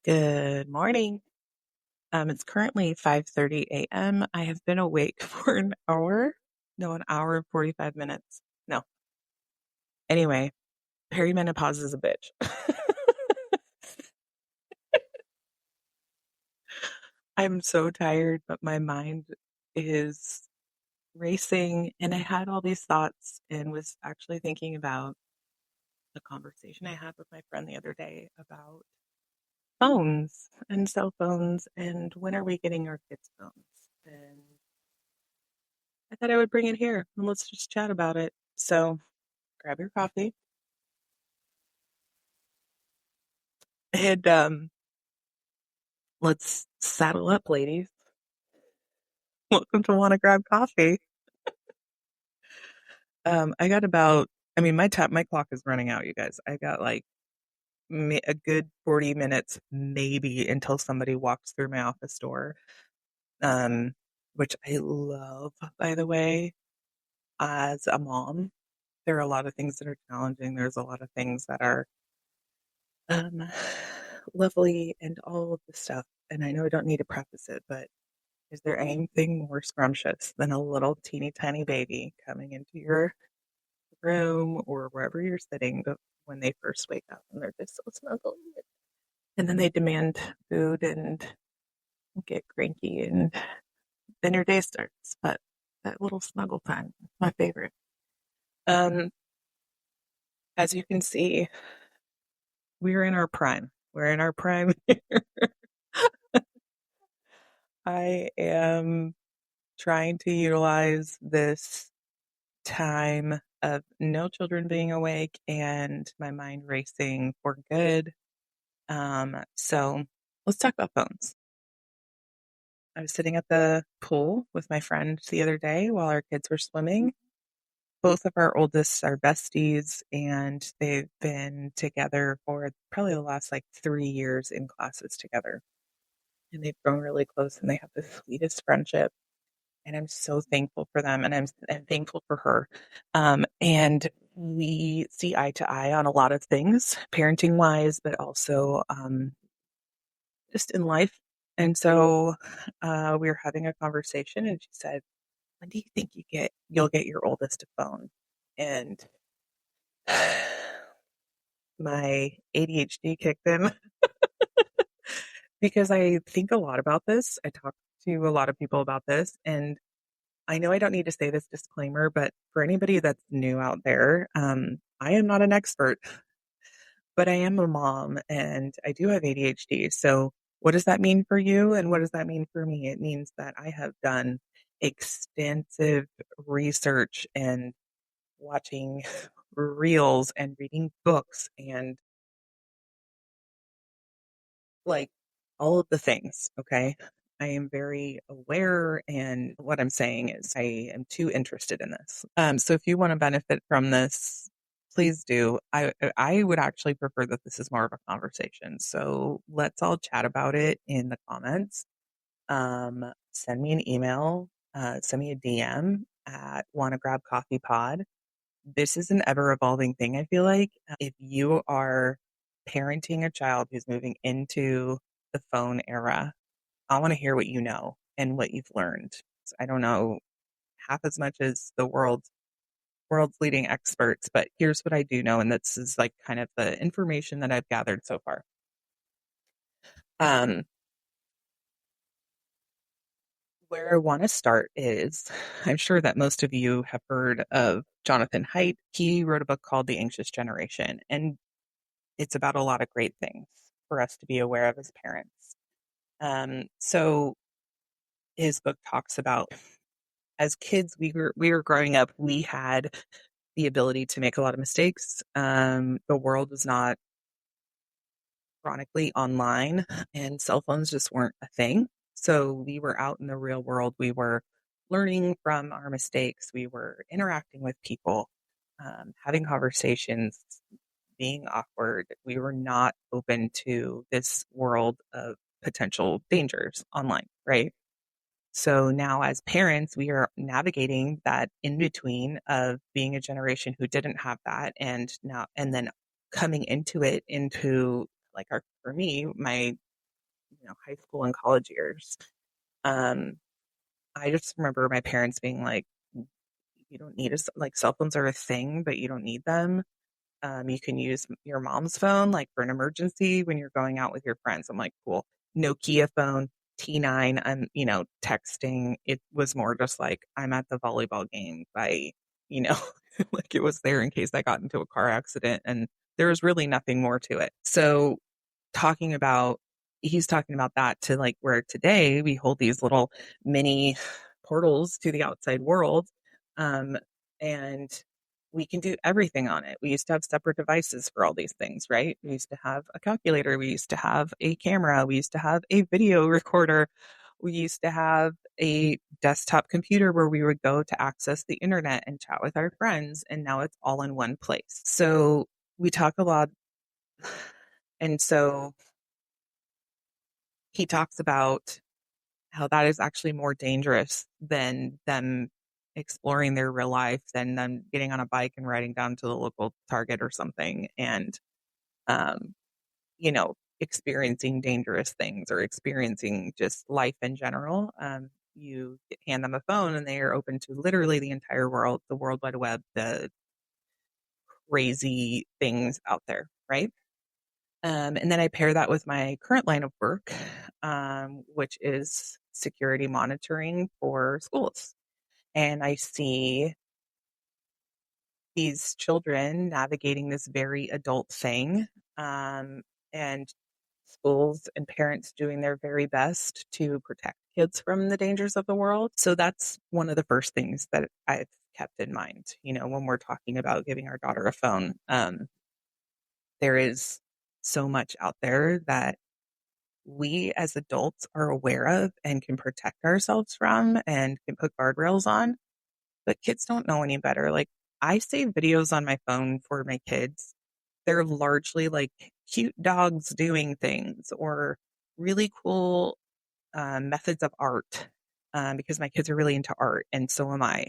Good morning. It's currently 5:30 a.m. I have been awake for an hour. No, an hour and 45 minutes. No. Anyway, perimenopause is a bitch. I'm so tired, but my mind is racing, and I had all these thoughts and was actually thinking about the conversation I had with my friend the other day about phones and cell phones and when are we getting our kids phones? And I thought I would bring it here and let's just chat about it. So grab your coffee and let's saddle up, ladies. Welcome to Wanna Grab Coffee. I got about, my clock is running out, you guys. I got like a good 40 minutes maybe until somebody walks through my office door, um, which I love, by the way, as a mom. There are a lot of things that are challenging. There's a lot of things that are um, lovely and all of the stuff. And I know I don't need to preface it, but is there anything more scrumptious than a little teeny tiny baby coming into your room or wherever you're sitting when they first wake up and they're just so snuggled? And then they demand food and get cranky, and then your day starts. But that little snuggle time is my favorite. Um, as you can see, we're in our prime. We're in our prime. I am trying to utilize this time of no children being awake and my mind racing for good. So let's talk about phones. I was sitting at the pool with my friend the other day while our kids were swimming. Both of our oldest are besties, and they've been together for probably the last like 3 years in classes together. And they've grown really close and they have the sweetest friendship. And I'm so thankful for them, and I'm thankful for her. And we see eye to eye on a lot of things, parenting wise, but also just in life. And so we were having a conversation, and she said, "When do you think you'll get your oldest a phone?" And my ADHD kicked in because I think a lot about this. I talk to a lot of people about this, and I know I don't need to say this disclaimer, but for anybody that's new out there, I am not an expert, but I am a mom and I do have ADHD. So, what does that mean for you? And what does that mean for me? It means that I have done extensive research and watching reels and reading books and like all of the things. Okay. I am very aware, and what I'm saying is I am too interested in this. So if you want to benefit from this, please do. I would actually prefer that this is more of a conversation. So let's all chat about it in the comments. Send me an email, send me a DM at Wanna Grab Coffee Pod. This is an ever evolving thing, I feel like. If you are parenting a child who's moving into the phone era, I want to hear what you know and what you've learned. I don't know half as much as the world's leading experts, but here's what I do know, and this is like kind of the information that I've gathered so far. Um, where I want to start is I'm sure that most of you have heard of Jonathan Haidt. He wrote a book called The Anxious Generation, and it's about a lot of great things for us to be aware of as parents. So his book talks about as kids, we were growing up, we had the ability to make a lot of mistakes. The world was not chronically online, and cell phones just weren't a thing. So we were out in the real world. We were learning from our mistakes. We were interacting with people, having conversations, being awkward. We were not open to this world of potential dangers online, right? So now, as parents, we are navigating that in between of being a generation who didn't have that, and then coming into it into like for me, my high school and college years. Um, I just remember my parents being like, you don't need like cell phones are a thing, but you don't need them. You can use your mom's phone like for an emergency when you're going out with your friends. I'm like, cool. Nokia phone, T9. I'm texting. It was more just like I'm at the volleyball game by, you know, like it was there in case I got into a car accident, and there was really nothing more to it. So talking about he's talking about that to like where today we hold these little mini portals to the outside world, um and we can do everything on it. We used to have separate devices for all these things, right? We used to have a calculator, we used to have a camera, we used to have a video recorder, we used to have a desktop computer where we would go to access the internet and chat with our friends, and now it's all in one place. So we talk a lot, and so he talks about how that is actually more dangerous than them exploring their real life, than them getting on a bike and riding down to the local Target or something and, um, experiencing dangerous things or experiencing just life in general. You hand them a phone and they are open to literally the entire world, the World Wide Web, the crazy things out there, right? And then I pair that with my current line of work, which is security monitoring for schools. And I see these children navigating this very adult thing, and schools and parents doing their very best to protect kids from the dangers of the world. So that's one of the first things that I've kept in mind, when we're talking about giving our daughter a phone. There is so much out there that we as adults are aware of and can protect ourselves from and can put guardrails on, but kids don't know any better. Like, I save videos on my phone for my kids. They're largely like cute dogs doing things or really cool methods of art, because my kids are really into art and so am I.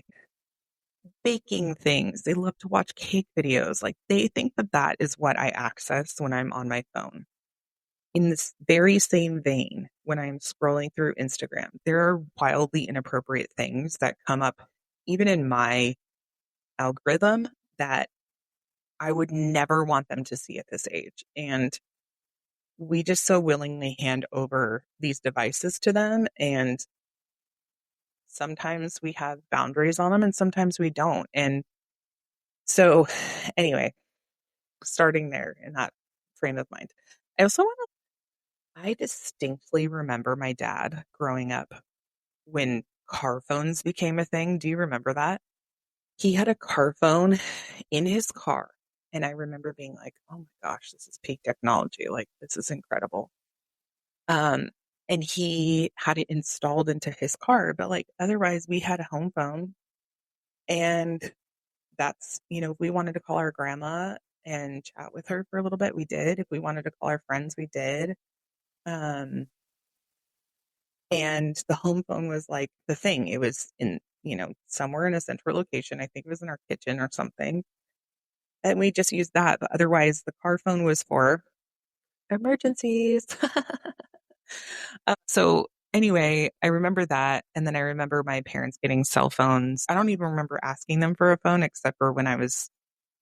Baking things. They love to watch cake videos. Like, they think that that is what I access when I'm on my phone. In this very same vein, when I'm scrolling through Instagram, there are wildly inappropriate things that come up, even in my algorithm, that I would never want them to see at this age. And we just so willingly hand over these devices to them. And sometimes we have boundaries on them and sometimes we don't. And so, anyway, starting there in that frame of mind, I distinctly remember my dad growing up when car phones became a thing. Do you remember that? He had a car phone in his car. And I remember being like, oh my gosh, this is peak technology. Like, this is incredible. Um, and he had it installed into his car. But like, otherwise, we had a home phone. And if we wanted to call our grandma and chat with her for a little bit, we did. If we wanted to call our friends, we did. Um, And the home phone was like the thing. It was in, somewhere in a central location. I think it was in our kitchen or something. And we just used that. But otherwise, the car phone was for emergencies. So anyway, I remember that. And then I remember my parents getting cell phones. I don't even remember asking them for a phone except for when I was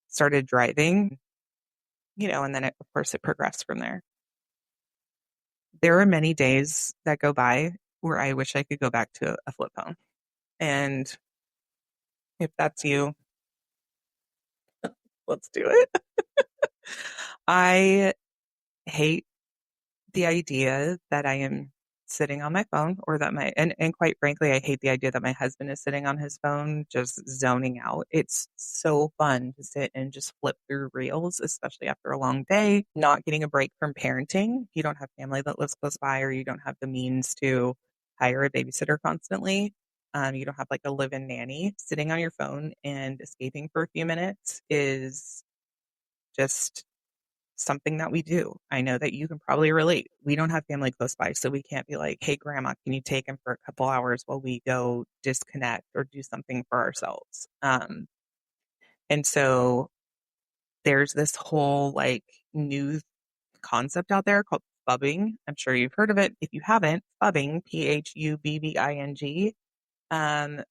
started driving, and then of course it progressed from there. There are many days that go by where I wish I could go back to a flip phone. And if that's you, let's do it. I hate the idea that I am sitting on my phone or that and quite frankly, I hate the idea that my husband is sitting on his phone, just zoning out. It's so fun to sit and just flip through reels, especially after a long day, not getting a break from parenting. You don't have family that lives close by, or you don't have the means to hire a babysitter constantly. You don't have like a live-in nanny. Sitting on your phone and escaping for a few minutes is just something that we do. I know that you can probably relate. We don't have family close by, so we can't be like, hey, grandma, can you take him for a couple hours while we go disconnect or do something for ourselves? And so there's this whole like new concept out there called phubbing. I'm sure you've heard of it. If you haven't, phubbing, Phubbing. Um,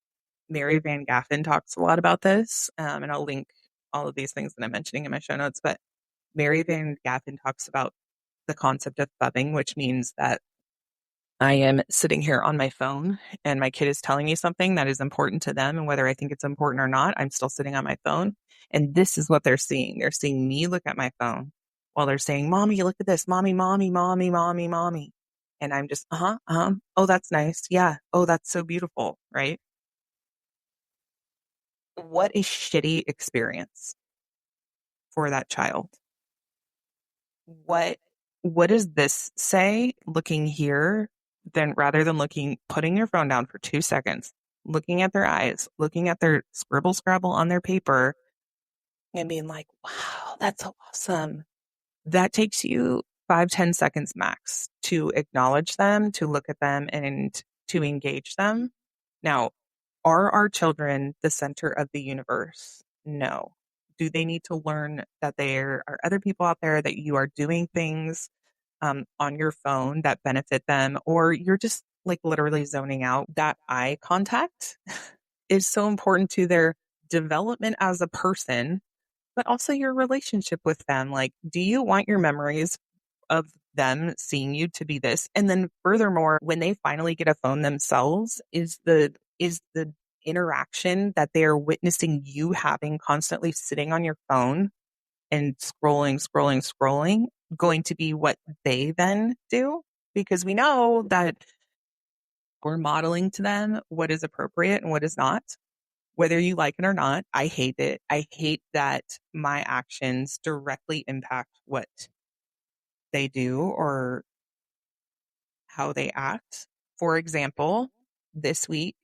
Mary Van Gaffen talks a lot about this, and I'll link all of these things that I'm mentioning in my show notes. But Mary Van Gaffen talks about the concept of phubbing, which means that I am sitting here on my phone and my kid is telling me something that is important to them. And whether I think it's important or not, I'm still sitting on my phone. And this is what they're seeing. They're seeing me look at my phone while they're saying, Mommy, look at this. Mommy, mommy, mommy, mommy, mommy. And I'm just, oh, that's nice. Yeah. Oh, that's so beautiful. Right. What a shitty experience for that child. What what does this say looking here then rather than putting your phone down for 2 seconds, looking at their eyes, looking at their scribble scrabble on their paper and being like, wow, that's so awesome. That takes you 5, 10 seconds max to acknowledge them, to look at them and to engage them. Now, are our children the center of the universe? No. Do they need to learn that there are other people out there, that you are doing things on your phone that benefit them, or you're just like literally zoning out? That eye contact is so important to their development as a person, but also your relationship with them. Like, do you want your memories of them seeing you to be this? And then furthermore, when they finally get a phone themselves, is the interaction that they're witnessing you having constantly sitting on your phone and scrolling going to be what they then do? Because we know that we're modeling to them what is appropriate and what is not, whether you like it or not. I hate it. I hate that my actions directly impact what they do or how they act. For example, this week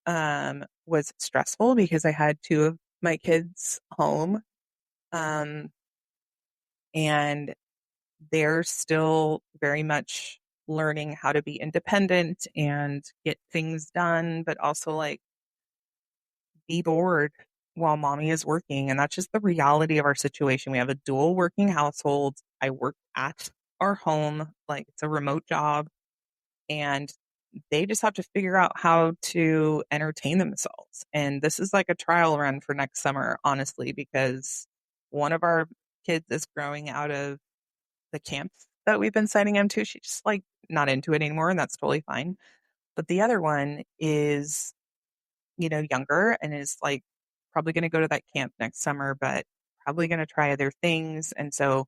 was stressful because I had two of my kids home, um, and they're still very much learning how to be independent and get things done, but also like be bored while mommy is working. And that's just the reality of our situation. We have a dual working household. I work at our home, like it's a remote job, and they just have to figure out how to entertain themselves. And this is like a trial run for next summer, honestly, because one of our kids is growing out of the camp that we've been sending him to. She's just like not into it anymore, and that's totally fine. But the other one is, younger and is like probably going to go to that camp next summer, but probably going to try other things. And so,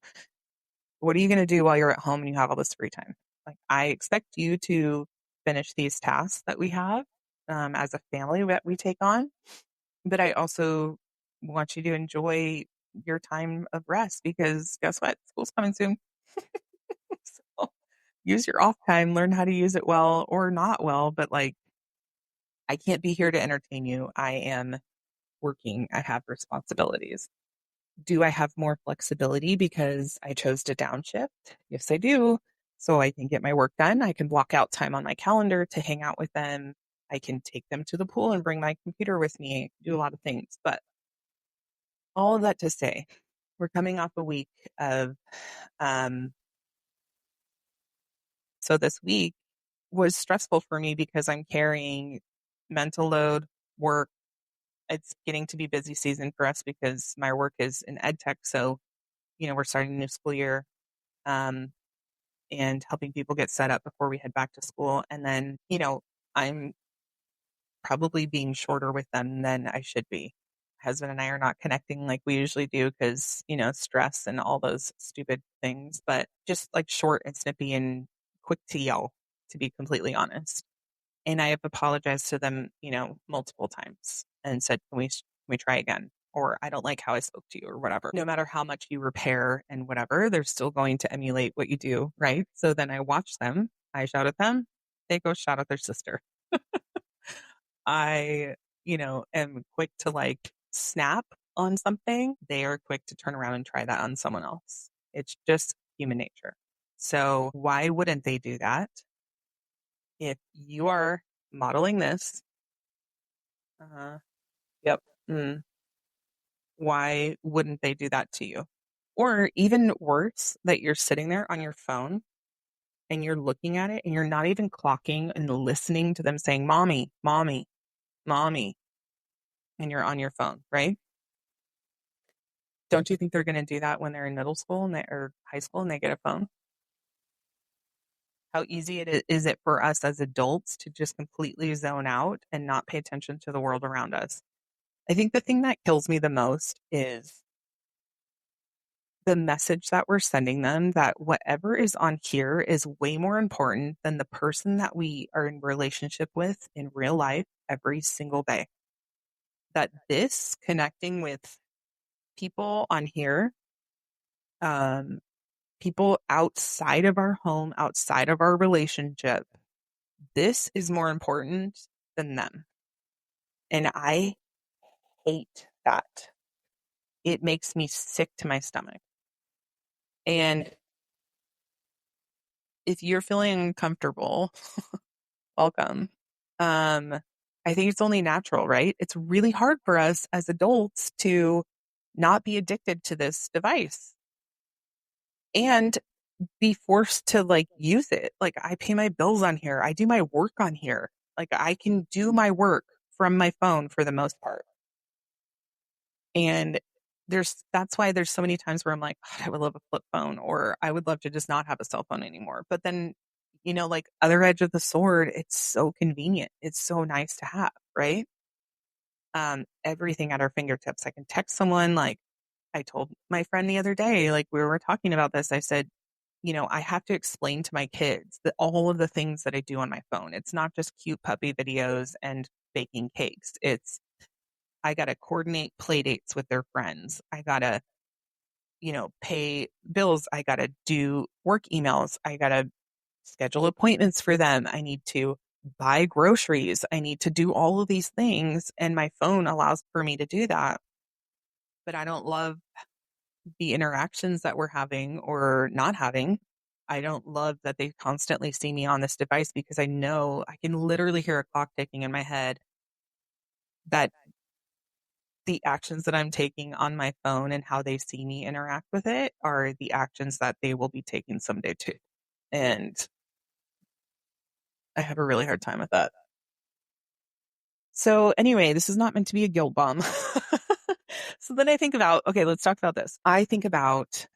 what are you going to do while you're at home and you have all this free time? Like, I expect you to finish these tasks that we have as a family that we take on, but I also want you to enjoy your time of rest because guess what? School's coming soon. So use your off time, learn how to use it well or not well, but like, I can't be here to entertain you. I am working. I have responsibilities. Do I have more flexibility because I chose to downshift? Yes, I do. So I can get my work done. I can block out time on my calendar to hang out with them. I can take them to the pool and bring my computer with me, do a lot of things. But all of that to say, we're coming off a week of, um, so this week was stressful for me because I'm carrying mental load, work. It's getting to be busy season for us because my work is in ed tech. So, we're starting a new school year. Um, and helping people get set up before we head back to school. And then, I'm probably being shorter with them than I should be. Husband and I are not connecting like we usually do because, stress and all those stupid things, but just like short and snippy and quick to yell, to be completely honest. And I have apologized to them, multiple times and said, can we try again? Or I don't like how I spoke to you or whatever. No matter how much you repair and whatever, they're still going to emulate what you do, right? So then I watch them, I shout at them, they go shout at their sister. I, am quick to like snap on something. They are quick to turn around and try that on someone else. It's just human nature. So why wouldn't they do that? If you are modeling this, uh, yep. Mm, why wouldn't they do that to you? Or even worse, that you're sitting there on your phone and you're looking at it and you're not even clocking and listening to them saying, mommy, mommy, mommy, and you're on your phone, right? Don't you think they're going to do that when they're in middle school and or high school and they get a phone? How easy is it for us as adults to just completely zone out and not pay attention to the world around us? I think the thing that kills me the most is the message that we're sending them that whatever is on here is way more important than the person that we are in relationship with in real life every single day. That this connecting with people on here, um, people outside of our home, outside of our relationship, this is more important than them. And I hate that. It makes me sick to my stomach. And if you're feeling uncomfortable, welcome. I think it's only natural, right? It's really hard for us as adults to not be addicted to this device and be forced to like use it. Like I pay my bills on here. I do my work on here. Like I can do my work from my phone for the most part. And that's why there's so many times where I'm like, "God, I would love a flip phone or I would love to just not have a cell phone anymore." But then, like other edge of the sword, it's so convenient. It's so nice to have, right? Everything at our fingertips. I can text someone. Like I told my friend the other day, like we were talking about this. I said, I have to explain to my kids that all of the things that I do on my phone. It's not just cute puppy videos and baking cakes. I got to coordinate play dates with their friends. I got to, pay bills. I got to do work emails. I got to schedule appointments for them. I need to buy groceries. I need to do all of these things. And my phone allows for me to do that. But I don't love the interactions that we're having or not having. I don't love that they constantly see me on this device because I know I can literally hear a clock ticking in my head that the actions that I'm taking on my phone and how they see me interact with it are the actions that they will be taking someday too. And I have a really hard time with that. So anyway, this is not meant to be a guilt bomb. So then I think about, okay, let's talk about this. I think about,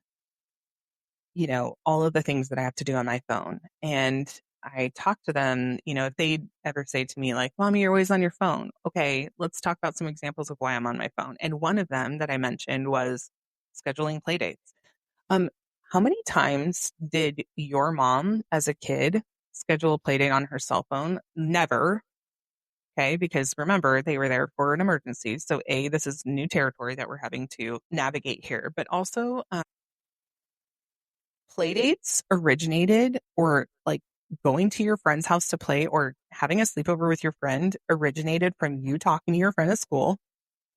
all of the things that I have to do on my phone. And I talk to them, if they ever say to me, like, Mommy, you're always on your phone. Okay, let's talk about some examples of why I'm on my phone. And one of them that I mentioned was scheduling play dates. Um, how many times did your mom as a kid schedule a play date on her cell phone? Never. Okay, because remember, they were there for an emergency. So, A, this is new territory that we're having to navigate here, but also playdates originated or like going to your friend's house to play or having a sleepover with your friend originated from you talking to your friend at school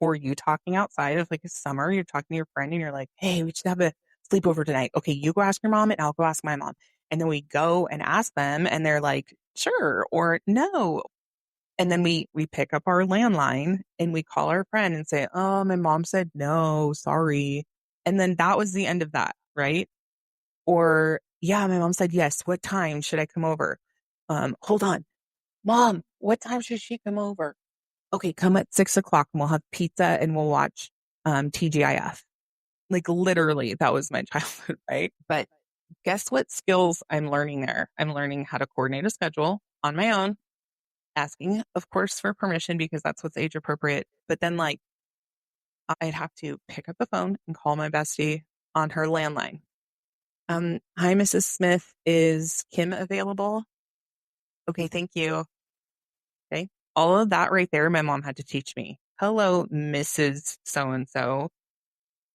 or you talking outside of like a summer. You're talking to your friend and you're like, hey, we should have a sleepover tonight. Okay, you go ask your mom and I'll go ask my mom. And then we go and ask them and they're like, sure or no. And then we pick up our landline and we call our friend and say, oh, my mom said no, sorry. And then that was the end of that, right? Or, yeah, my mom said yes. What time should I come over? Hold on. Mom, what time should she come over? Okay, come at 6 o'clock and we'll have pizza and we'll watch TGIF. Like literally, that was my childhood, right? But guess what skills I'm learning there? I'm learning how to coordinate a schedule on my own, asking, of course, for permission because that's what's age appropriate. But then, like, I'd have to pick up the phone and call my bestie on her landline. Hi, Mrs. Smith. Is Kim available? Okay, thank you. Okay. All of that right there, my mom had to teach me. Hello, Mrs. So and so.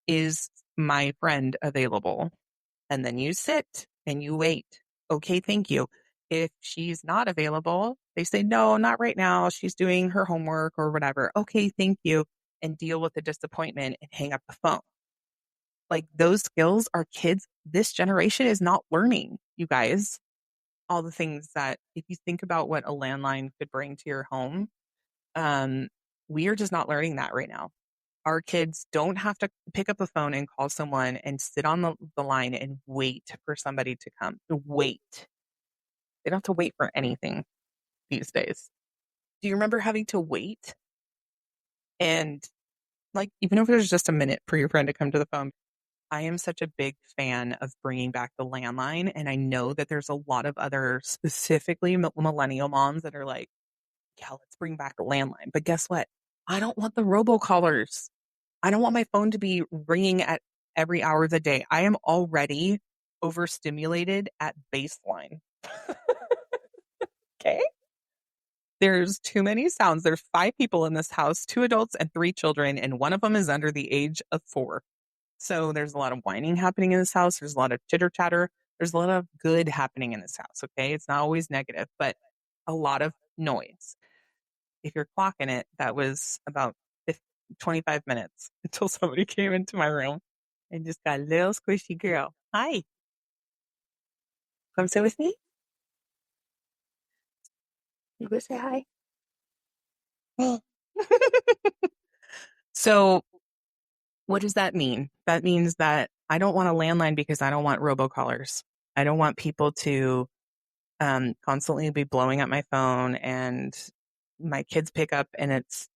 Is my friend available? And then you sit and you wait. Okay, thank you. If she's not available, they say, no, not right now. She's doing her homework or whatever. Okay, thank you. And deal with the disappointment and hang up the phone. Like those skills our kids, this generation is not learning, you guys. All the things that if you think about what a landline could bring to your home, um, we are just not learning that right now. Our kids don't have to pick up the phone and call someone and sit on the line and wait for somebody to come. Wait. They don't have to wait for anything these days. Do you remember having to wait? And like, even if it was just a minute for your friend to come to the phone, I am such a big fan of bringing back the landline. And I know that there's a lot of other specifically millennial moms that are like, yeah, let's bring back the landline. But guess what? I don't want the robocallers. I don't want my phone to be ringing at every hour of the day. I am already overstimulated at baseline. Okay. There's too many sounds. There's five people in this house, two adults and three children, and one of them is under the age of 4. So there's a lot of whining happening in this house. There's a lot of chitter chatter. There's a lot of good happening in this house. Okay. It's not always negative, but a lot of noise. If you're clocking it, that was about 25 minutes until somebody came into my room and just got a little squishy girl. Hi, come sit with me. You go say hi. So, what does that mean? That means that I don't want a landline because I don't want robocallers. I don't want people to constantly be blowing up my phone and my kids pick up and it's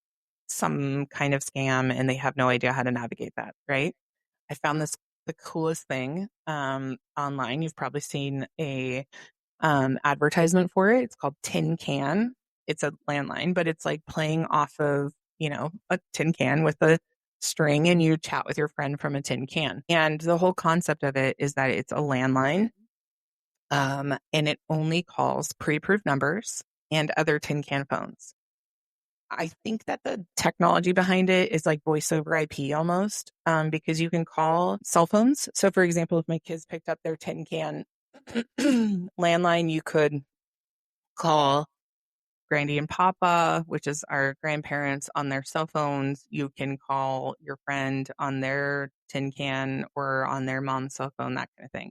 some kind of scam and they have no idea how to navigate that, right? I found this the coolest thing online. You've probably seen a advertisement for it. It's called Tin Can. It's a landline, but it's like playing off of, a tin can with a string and you chat with your friend from a tin can. And the whole concept of it is that it's a landline and it only calls pre-approved numbers and other tin can phones. I think that the technology behind it is like voice over IP almost, because you can call cell phones. So, for example, if my kids picked up their tin can landline, you could call Grandy and Papa, which is our grandparents, on their cell phones. You can call your friend on their tin can or on their mom's cell phone, that kind of thing.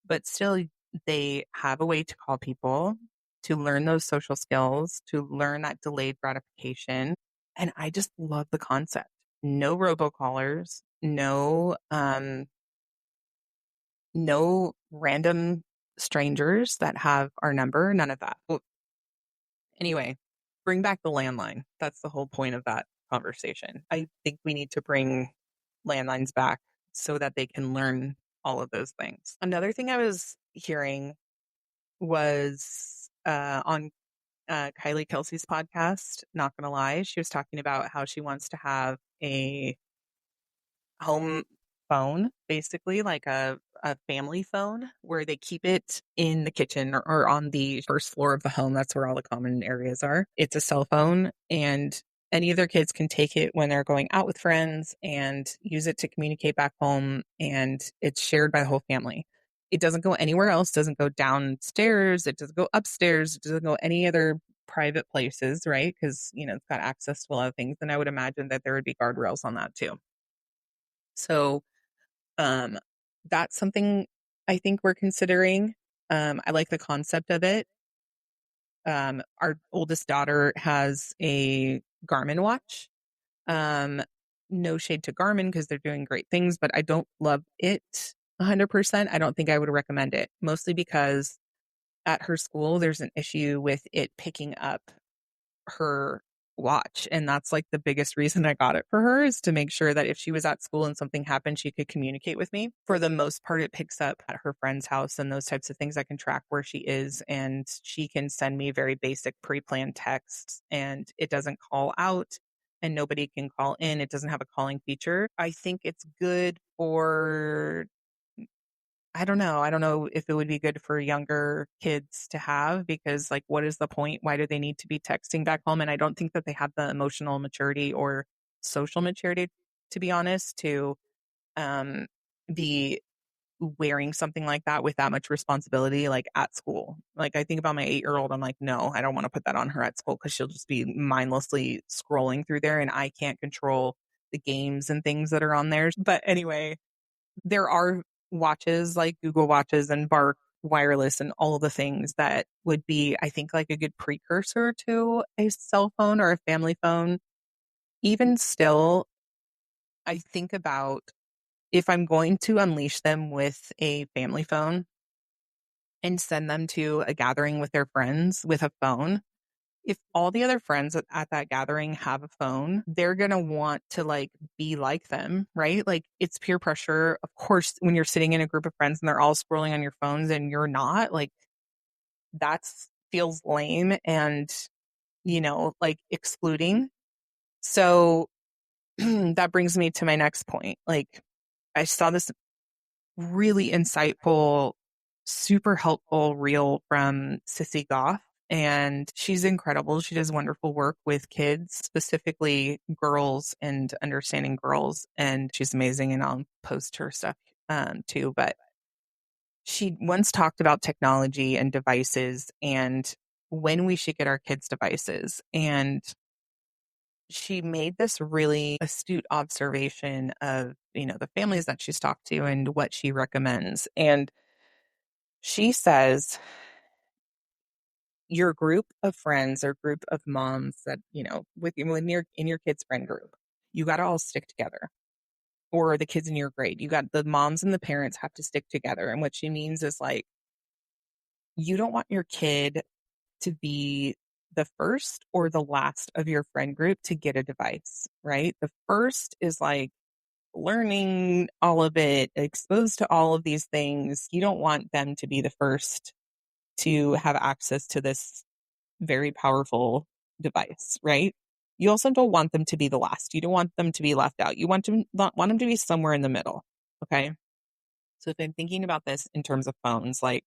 But still, they have a way to call people, to learn those social skills, to learn that delayed gratification. And I just love the concept. No robocallers, no random strangers that have our number, none of that. Well, anyway, bring back the landline. That's the whole point of that conversation. I think we need to bring landlines back so that they can learn all of those things. Another thing I was hearing was on Kylie Kelsey's podcast. Not gonna lie, she was talking about how she wants to have a home phone, basically like a family phone where they keep it in the kitchen or on the first floor of the home. That's where all the common areas are. It's a cell phone and any of their kids can take it when they're going out with friends and use it to communicate back home. And it's shared by the whole family. It doesn't go anywhere else, doesn't go downstairs, it doesn't go upstairs, it doesn't go any other private places, right? Because, it's got access to a lot of things. And I would imagine that there would be guardrails on that too. So um, that's something I think we're considering. I like the concept of it. Our oldest daughter has a Garmin watch. Um, no shade to Garmin because they're doing great things, but I don't love it 100%. I don't think I would recommend it, mostly because at her school, there's an issue with it picking up her watch. And that's like the biggest reason I got it for her, is to make sure that if she was at school and something happened, she could communicate with me. For the most part, it picks up at her friend's house and those types of things. I can track where she is and she can send me very basic pre-planned texts and it doesn't call out and nobody can call in. It doesn't have a calling feature. I think it's good for, I don't know. I don't know if it would be good for younger kids to have, because like, what is the point? Why do they need to be texting back home? And I don't think that they have the emotional maturity or social maturity, to be honest, to um, be wearing something like that with that much responsibility, like at school. Like I think about my 8-year-old, I'm like, no, I don't want to put that on her at school because she'll just be mindlessly scrolling through there and I can't control the games and things that are on there. But anyway, there are watches like Google watches and Bark wireless and all of the things that would be, I think, like a good precursor to a cell phone or a family phone. Even still, I think about if I'm going to unleash them with a family phone, and send them to a gathering with their friends with a phone, if all the other friends at that gathering have a phone, they're going to want to like be like them, right? Like it's peer pressure. Of course, when you're sitting in a group of friends and they're all scrolling on your phones and you're not, like that's feels lame and, like excluding. So that brings me to my next point. Like I saw this really insightful, super helpful reel from Sissy Goff. And she's incredible. She does wonderful work with kids, specifically girls and understanding girls. And she's amazing. And I'll post her stuff too. But she once talked about technology and devices and when we should get our kids devices. And she made this really astute observation of, the families that she's talked to and what she recommends. And she says, your group of friends or group of moms that, with you when you're in your kids' friend group, you got to all stick together. Or the kids in your grade, you got the moms and the parents have to stick together. And what she means is like, you don't want your kid to be the first or the last of your friend group to get a device, right? The first is like learning all of it, exposed to all of these things. You don't want them to be the first to have access to this very powerful device, right? You also don't want them to be the last. You don't want them to be left out. You want them to be somewhere in the middle. Okay. So if I'm thinking about this in terms of phones, like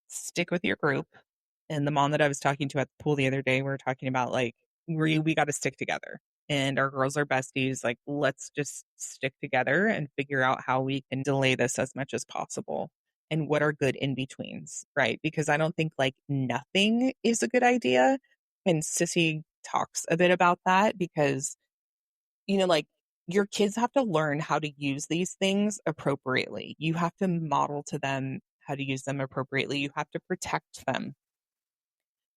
stick with your group. And the mom that I was talking to at the pool the other day, we were talking about like we got to stick together. And our girls are besties. Like, let's just stick together and figure out how we can delay this as much as possible. And what are good in betweens, right? Because I don't think like nothing is a good idea. And Sissy talks a bit about that because, like your kids have to learn how to use these things appropriately. You have to model to them how to use them appropriately. You have to protect them.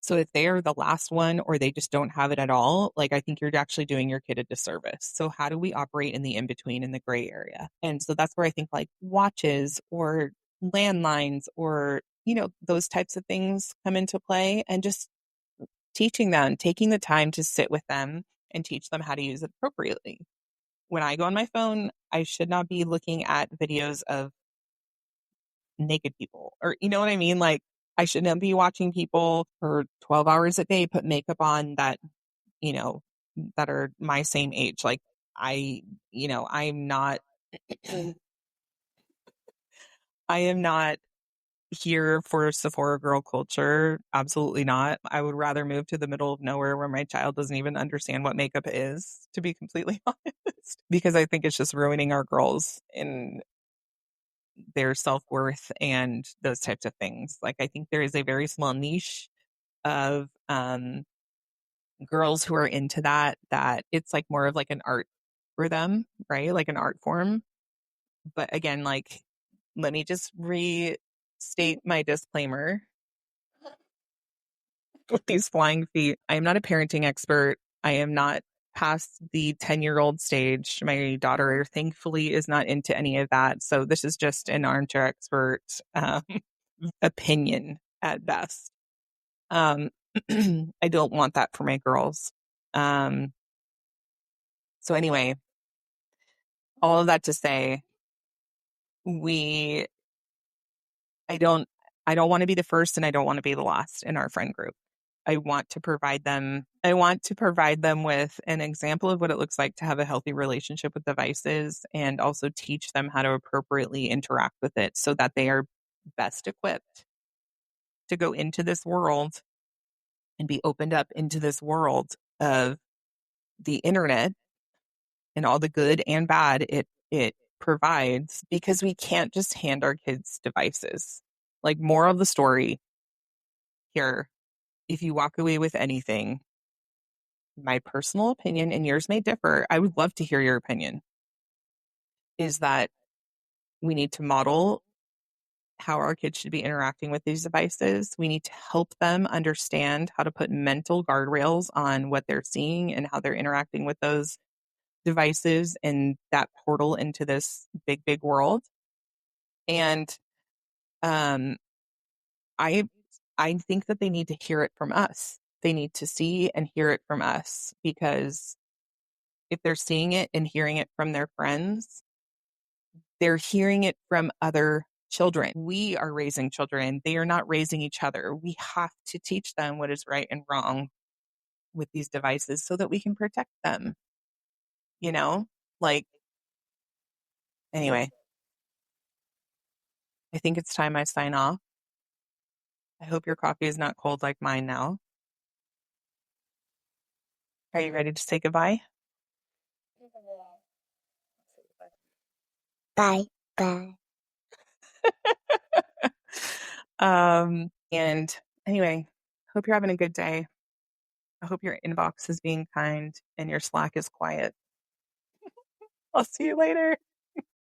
So if they are the last one or they just don't have it at all, like I think you're actually doing your kid a disservice. So how do we operate in the in between in the gray area? And so that's where I think like watches or landlines or, those types of things come into play and just teaching them, taking the time to sit with them and teach them how to use it appropriately. When I go on my phone, I should not be looking at videos of naked people or you know what I mean? Like I shouldn't be watching people for 12 hours a day put makeup on you know, that are my same age. Like I, I'm not I am not here for Sephora girl culture. Absolutely not. I would rather move to the middle of nowhere where my child doesn't even understand what makeup is, to be completely honest, because I think it's just ruining our girls in their self-worth and those types of things. Like I think there is a very small niche of girls who are into that it's like more of like an art for them, right? Like an art form. But again, like let me just restate my disclaimer with these flying feet. I am not a parenting expert. I am not past the 10-year-old stage. My daughter thankfully is not into any of that. So this is just an armchair expert opinion at best. Um, I don't want that for my girls. Um, so anyway, all of that to say, we, I don't, I don't want to be the first and I don't want to be the last in our friend group. I want to provide them with an example of what it looks like to have a healthy relationship with devices and also teach them how to appropriately interact with it so that they are best equipped to go into this world and be opened up into this world of the internet and all the good and bad it provides, because we can't just hand our kids devices. Like, more of the story here, if you walk away with anything, my personal opinion, and yours may differ, I would love to hear your opinion, is that we need to model how our kids should be interacting with these devices. We need to help them understand how to put mental guardrails on what they're seeing and how they're interacting with those devices and that portal into this big, big world. And I I think that they need to hear it from us. They need to see and hear it from us because if they're seeing it and hearing it from their friends, they're hearing it from other children. We are raising children. They are not raising each other. We have to teach them what is right and wrong with these devices so that we can protect them, you know? Like, anyway, I think it's time I sign off. I hope your coffee is not cold like mine now. Are you ready to say goodbye? Bye. Bye. And anyway, hope you're having a good day. I hope your inbox is being kind and your Slack is quiet. I'll see you later.